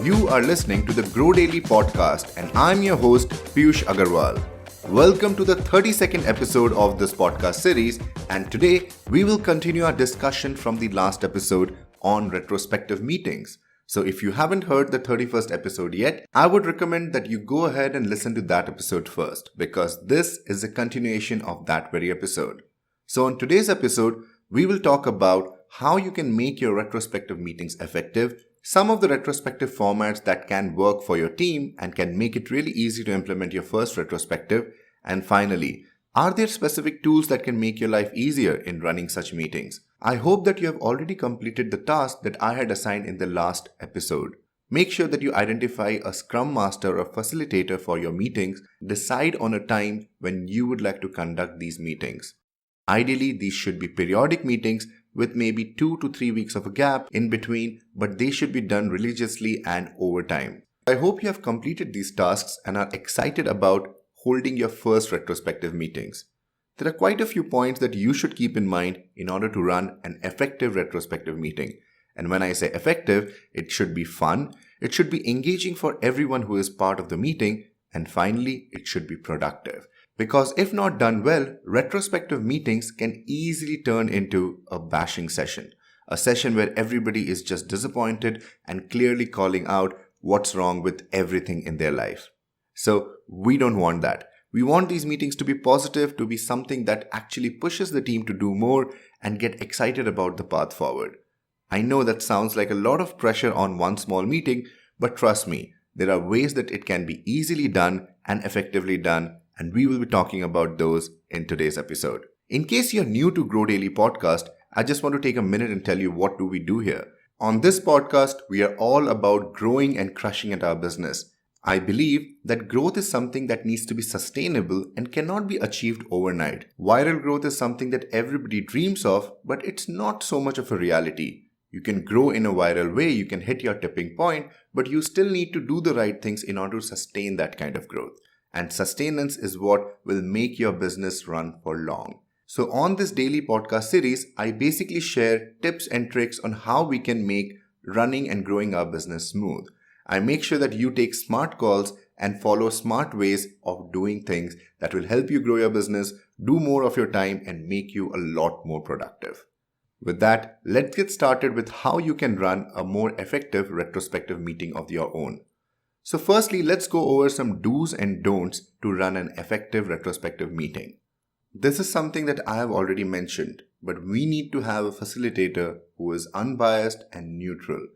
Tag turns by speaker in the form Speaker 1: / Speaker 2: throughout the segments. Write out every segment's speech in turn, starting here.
Speaker 1: You are listening to the Grow Daily podcast, and I'm your host, Piyush Agarwal. Welcome to the 32nd episode of this podcast series, and today we will continue our discussion from the last episode on retrospective meetings. So if you haven't heard the 31st episode yet, I would recommend that you go ahead and listen to that episode first, because this is a continuation of that very episode. So on today's episode, we will talk about how you can make your retrospective meetings effective, some of the retrospective formats that can work for your team and can make it really easy to implement your first retrospective, and finally, are there specific tools that can make your life easier in running such meetings? I hope that you have already completed the task that I had assigned in the last episode. Make sure that you identify a Scrum Master or Facilitator for your meetings. Decide on a time when you would like to conduct these meetings. Ideally, these should be periodic meetings with maybe 2 to 3 weeks of a gap in between, but they should be done religiously and over time. I hope you have completed these tasks and are excited about holding your first retrospective meetings. There are quite a few points that you should keep in mind in order to run an effective retrospective meeting. And when I say effective, it should be fun, it should be engaging for everyone who is part of the meeting, and finally, it should be productive. Because if not done well, retrospective meetings can easily turn into a bashing session. A session where everybody is just disappointed and clearly calling out what's wrong with everything in their life. So we don't want that. We want these meetings to be positive, to be something that actually pushes the team to do more and get excited about the path forward. I know that sounds like a lot of pressure on one small meeting, but trust me, there are ways that it can be easily done and effectively done, and we will be talking about those in today's episode. In case you're new to Grow Daily podcast, I just want to take a minute and tell you what do we do here. On this podcast, we are all about growing and crushing at our business. I believe that growth is something that needs to be sustainable and cannot be achieved overnight. Viral growth is something that everybody dreams of, but it's not so much of a reality. You can grow in a viral way, you can hit your tipping point, but you still need to do the right things in order to sustain that kind of growth. And sustenance is what will make your business run for long. So on this daily podcast series, I basically share tips and tricks on how we can make running and growing our business smooth. I make sure that you take smart calls and follow smart ways of doing things that will help you grow your business, do more of your time, and make you a lot more productive. With that, let's get started with how you can run a more effective retrospective meeting of your own. So firstly, let's go over some do's and don'ts to run an effective retrospective meeting. This is something that I have already mentioned, but we need to have a facilitator who is unbiased and neutral,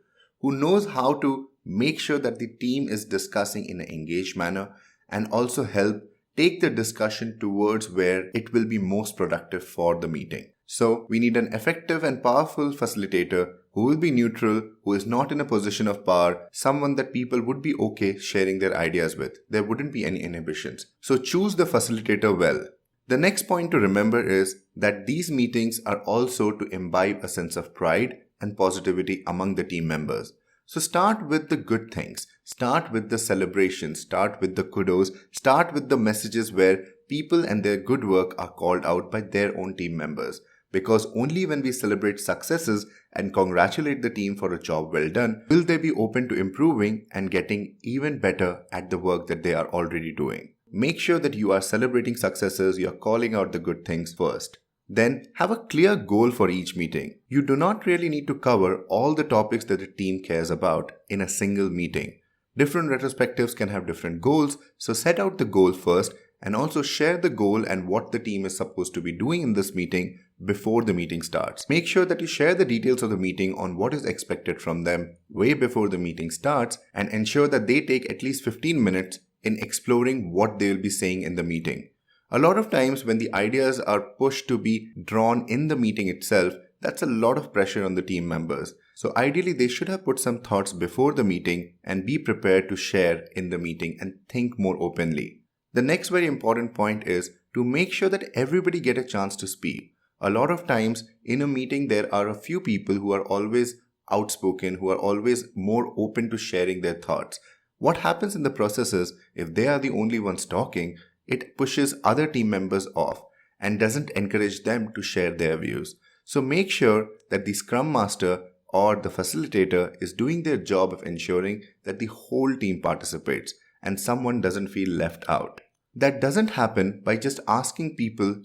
Speaker 1: who knows how to make sure that the team is discussing in an engaged manner and also help take the discussion towards where it will be most productive for the meeting. So we need an effective and powerful facilitator who will be neutral, who is not in a position of power, someone that people would be okay sharing their ideas with. There wouldn't be any inhibitions. So choose the facilitator well. The next point to remember is that these meetings are also to imbibe a sense of pride and positivity among the team members. So start with the good things, start with the celebrations, start with the kudos, start with the messages where people and their good work are called out by their own team members. Because only when we celebrate successes and congratulate the team for a job well done, will they be open to improving and getting even better at the work that they are already doing. Make sure that you are celebrating successes, you are calling out the good things first. Then have a clear goal for each meeting. You do not really need to cover all the topics that the team cares about in a single meeting. Different retrospectives can have different goals, so set out the goal first and also share the goal and what the team is supposed to be doing in this meeting before the meeting starts. Make sure that you share the details of the meeting on what is expected from them way before the meeting starts, and ensure that they take at least 15 minutes in exploring what they will be saying in the meeting. A lot of times when the ideas are pushed to be drawn in the meeting itself, that's a lot of pressure on the team members. So ideally they should have put some thoughts before the meeting and be prepared to share in the meeting and think more openly. The next very important point is to make sure that everybody get a chance to speak. A lot of times in a meeting there are a few people who are always outspoken, who are always more open to sharing their thoughts. What happens in the process is, if they are the only ones talking, it pushes other team members off and doesn't encourage them to share their views. So make sure that the Scrum Master or the facilitator is doing their job of ensuring that the whole team participates and someone doesn't feel left out. That doesn't happen by just asking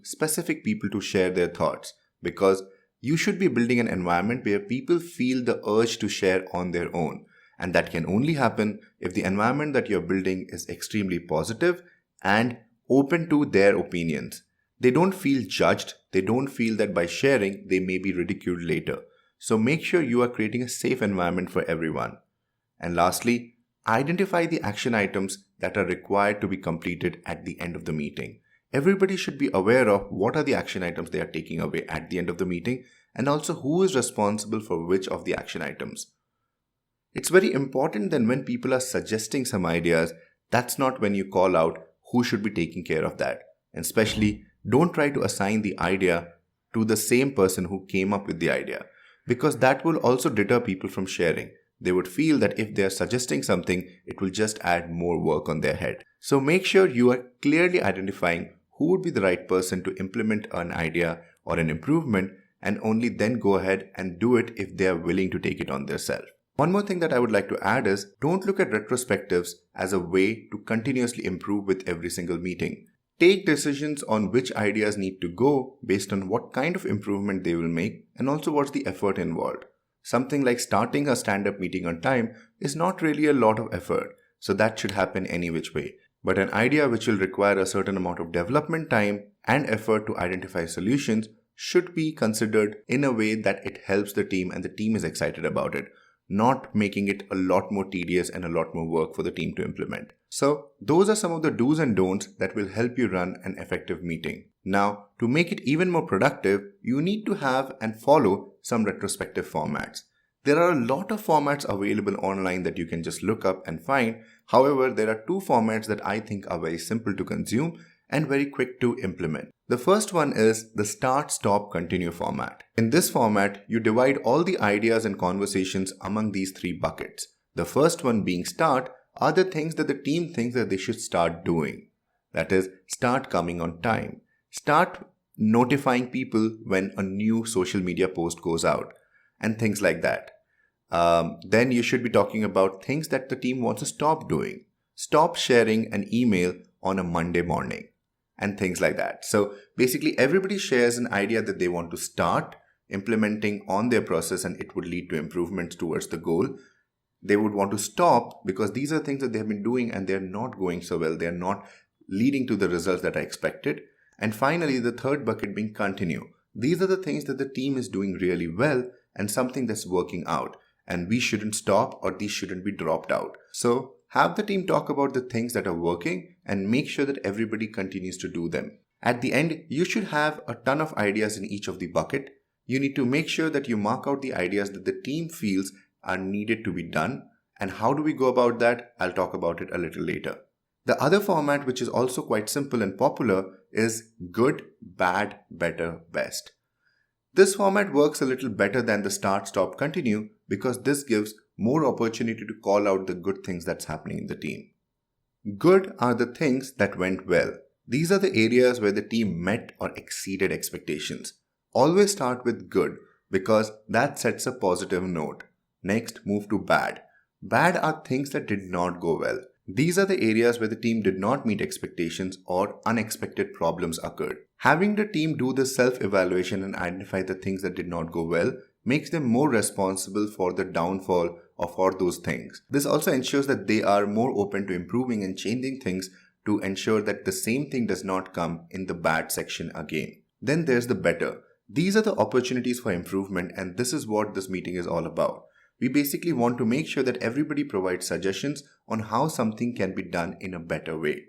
Speaker 1: specific people to share their thoughts, because you should be building an environment where people feel the urge to share on their own. And that can only happen if the environment that you're building is extremely positive and open to their opinions. They don't feel judged. They don't feel that by sharing, they may be ridiculed later. So make sure you are creating a safe environment for everyone. And lastly, identify the action items that are required to be completed at the end of the meeting. Everybody should be aware of what are the action items they are taking away at the end of the meeting, and also who is responsible for which of the action items. It's very important that when people are suggesting some ideas, that's not when you call out who should be taking care of that. And especially, don't try to assign the idea to the same person who came up with the idea, because that will also deter people from sharing. They would feel that if they are suggesting something, it will just add more work on their head. So make sure you are clearly identifying who would be the right person to implement an idea or an improvement, and only then go ahead and do it if they are willing to take it on themselves. One more thing that I would like to add is, don't look at retrospectives as a way to continuously improve with every single meeting. Take decisions on which ideas need to go based on what kind of improvement they will make and also what's the effort involved. Something like starting a stand-up meeting on time is not really a lot of effort, so that should happen any which way. But an idea which will require a certain amount of development time and effort to identify solutions should be considered in a way that it helps the team and the team is excited about it, not making it a lot more tedious and a lot more work for the team to implement. So those are some of the do's and don'ts that will help you run an effective meeting. Now, to make it even more productive, you need to have and follow some retrospective formats. There are a lot of formats available online that you can just look up and find. However, there are two formats that I think are very simple to consume and very quick to implement. The first one is the start, stop, continue format. In this format, you divide all the ideas and conversations among these three buckets. The first one being start are the things that the team thinks that they should start doing. That is, start coming on time. Start notifying people when a new social media post goes out and things like that. Then you should be talking about things that the team wants to stop doing. Stop sharing an email on a Monday morning and things like that. So basically everybody shares an idea that they want to start implementing on their process and it would lead to improvements towards the goal. They would want to stop because these are things that they have been doing and they're not going so well. They're not leading to the results that I expected. And finally, the third bucket being continue. These are the things that the team is doing really well and something that's working out. And we shouldn't stop or these shouldn't be dropped out. So have the team talk about the things that are working and make sure that everybody continues to do them. At the end, you should have a ton of ideas in each of the bucket. You need to make sure that you mark out the ideas that the team feels are needed to be done. And how do we go about that? I'll talk about it a little later. The other format, which is also quite simple and popular, is good, bad, better, best. This format works a little better than the start, stop, continue because this gives more opportunity to call out the good things that's happening in the team. Good are the things that went well. These are the areas where the team met or exceeded expectations. Always start with good because that sets a positive note. Next, move to bad. Bad are things that did not go well. These are the areas where the team did not meet expectations or unexpected problems occurred. Having the team do the self-evaluation and identify the things that did not go well makes them more responsible for the downfall of all those things. This also ensures that they are more open to improving and changing things to ensure that the same thing does not come in the bad section again. Then there's the better. These are the opportunities for improvement and this is what this meeting is all about. We basically want to make sure that everybody provides suggestions on how something can be done in a better way.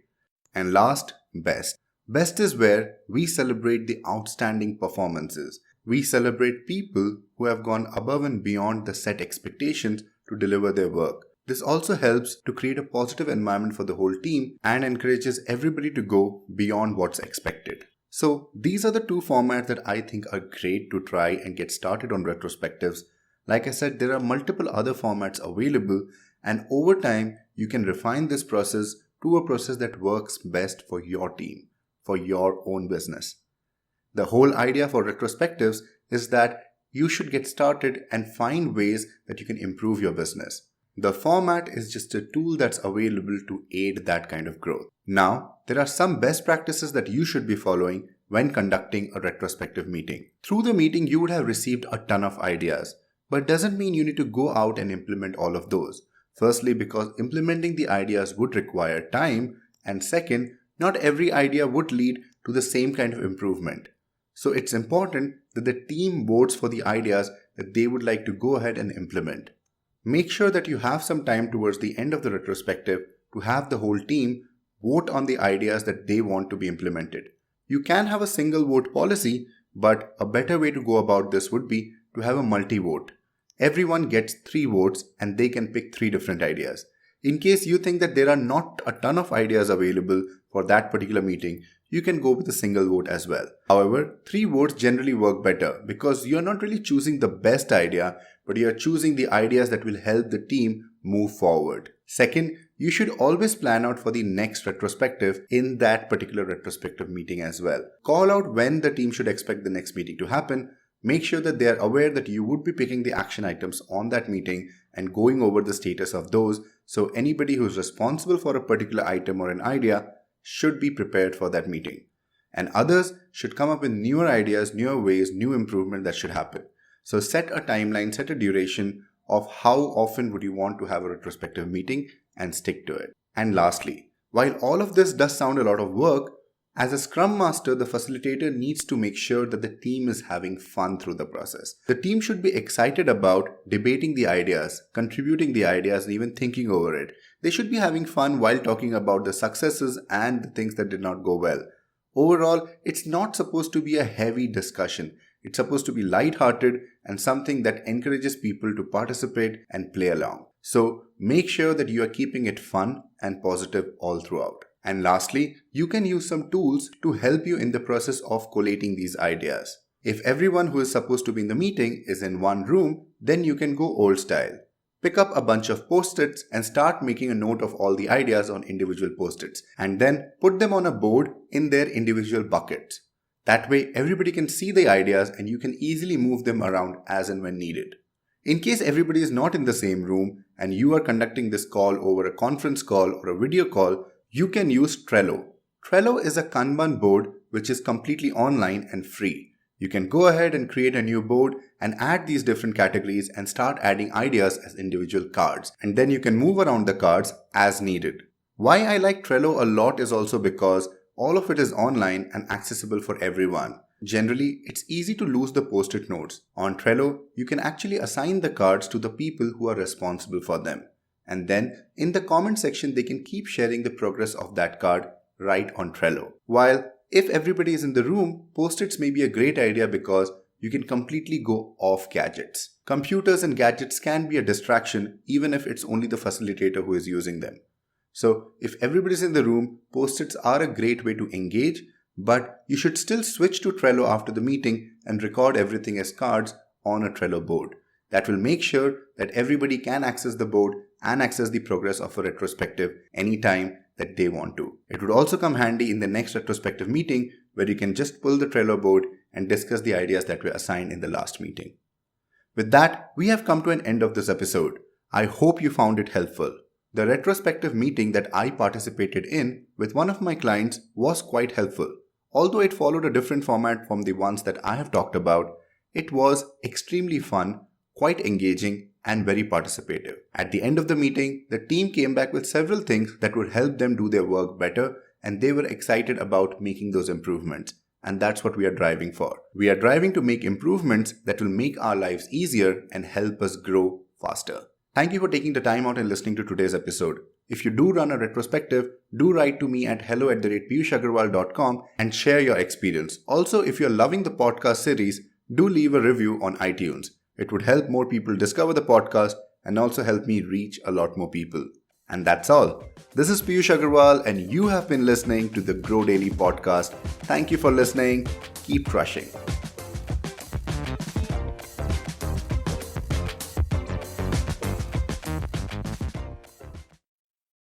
Speaker 1: And last, best. Best is where we celebrate the outstanding performances. We celebrate people who have gone above and beyond the set expectations to deliver their work. This also helps to create a positive environment for the whole team and encourages everybody to go beyond what's expected. So these are the two formats that I think are great to try and get started on retrospectives. Like I said, there are multiple other formats available and over time you can refine this process to a process that works best for your team, for your own business. The whole idea for retrospectives is that you should get started and find ways that you can improve your business. The format is just a tool that's available to aid that kind of growth. Now, there are some best practices that you should be following when conducting a retrospective meeting. Through the meeting, you would have received a ton of ideas, but it doesn't mean you need to go out and implement all of those. Firstly, because implementing the ideas would require time, and second, not every idea would lead to the same kind of improvement. So it's important that the team votes for the ideas that they would like to go ahead and implement. Make sure that you have some time towards the end of the retrospective to have the whole team vote on the ideas that they want to be implemented. You can have a single vote policy, but a better way to go about this would be to have a multi-vote. Everyone gets 3 votes and they can pick 3 different ideas. In case you think that there are not a ton of ideas available for that particular meeting, you can go with a single vote as well. However, 3 votes generally work better because you're not really choosing the best idea, but you're choosing the ideas that will help the team move forward. Second, you should always plan out for the next retrospective in that particular retrospective meeting as well. Call out when the team should expect the next meeting to happen. Make sure that they are aware that you would be picking the action items on that meeting and going over the status of those, so anybody who is responsible for a particular item or an idea should be prepared for that meeting. And others should come up with newer ideas, newer ways, new improvement that should happen. So set a timeline, set a duration of how often would you want to have a retrospective meeting and stick to it. And lastly, while all of this does sound a lot of work, as a Scrum Master, the facilitator needs to make sure that the team is having fun through the process. The team should be excited about debating the ideas, contributing the ideas, and even thinking over it. They should be having fun while talking about the successes and the things that did not go well. Overall, it's not supposed to be a heavy discussion. It's supposed to be light-hearted and something that encourages people to participate and play along. So make sure that you are keeping it fun and positive all throughout. And lastly, you can use some tools to help you in the process of collating these ideas. If everyone who is supposed to be in the meeting is in one room, then you can go old style. Pick up a bunch of post-its and start making a note of all the ideas on individual post-its and then put them on a board in their individual buckets. That way, everybody can see the ideas and you can easily move them around as and when needed. In case everybody is not in the same room and you are conducting this call over a conference call or a video call, you can use Trello. Trello is a Kanban board which is completely online and free. You can go ahead and create a new board and add these different categories and start adding ideas as individual cards. And then you can move around the cards as needed. Why I like Trello a lot is also because all of it is online and accessible for everyone. Generally, it's easy to lose the post-it notes. On Trello, you can actually assign the cards to the people who are responsible for them. And then in the comment section, they can keep sharing the progress of that card right on Trello. While if everybody is in the room, post-its may be a great idea because you can completely go off gadgets. Computers and gadgets can be a distraction even if it's only the facilitator who is using them. So if everybody's in the room, post-its are a great way to engage, but you should still switch to Trello after the meeting and record everything as cards on a Trello board. That will make sure that everybody can access the board and access the progress of a retrospective anytime that they want to. It would also come handy in the next retrospective meeting where you can just pull the Trello board and discuss the ideas that were assigned in the last meeting. With that, we have come to an end of this episode. I hope you found it helpful. The retrospective meeting that I participated in with one of my clients was quite helpful. Although it followed a different format from the ones that I have talked about, it was extremely fun, quite engaging, and very participative. At the end of the meeting, the team came back with several things that would help them do their work better, and they were excited about making those improvements. And that's what we are driving for. We are driving to make improvements that will make our lives easier and help us grow faster. Thank you for taking the time out and listening to today's episode. If you do run a retrospective, do write to me at hello@piyushagarwal.com and share your experience. Also, if you're loving the podcast series, do leave a review on iTunes. It would help more people discover the podcast and also help me reach a lot more people. And that's all. This is Piyush Agarwal and you have been listening to the Grow Daily podcast. Thank you for listening. Keep crushing.